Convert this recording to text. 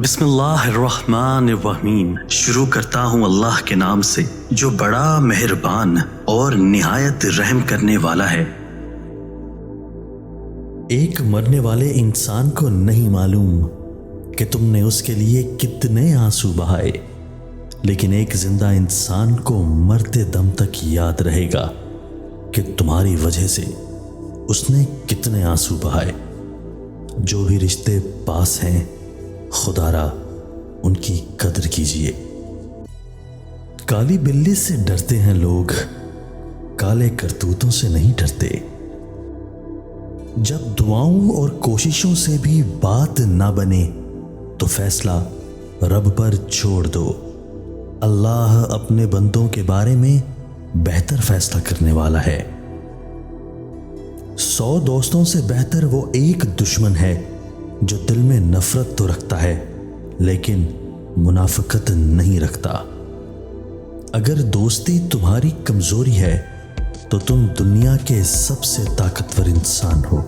بسم اللہ الرحمن الرحیم۔ شروع کرتا ہوں اللہ کے نام سے جو بڑا مہربان اور نہایت رحم کرنے والا ہے۔ ایک مرنے والے انسان کو نہیں معلوم کہ تم نے اس کے لیے کتنے آنسو بہائے، لیکن ایک زندہ انسان کو مرتے دم تک یاد رہے گا کہ تمہاری وجہ سے اس نے کتنے آنسو بہائے۔ جو بھی رشتے پاس ہیں خدا را ان کی قدر کیجیے۔ کالی بلی سے ڈرتے ہیں لوگ، کالے کرتوتوں سے نہیں ڈرتے۔ جب دعاؤں اور کوششوں سے بھی بات نہ بنے تو فیصلہ رب پر چھوڑ دو۔ اللہ اپنے بندوں کے بارے میں بہتر فیصلہ کرنے والا ہے۔ 100 دوستوں سے بہتر وہ ایک دشمن ہے جو دل میں نفرت تو رکھتا ہے لیکن منافقت نہیں رکھتا۔ اگر دوستی تمہاری کمزوری ہے تو تم دنیا کے سب سے طاقتور انسان ہو۔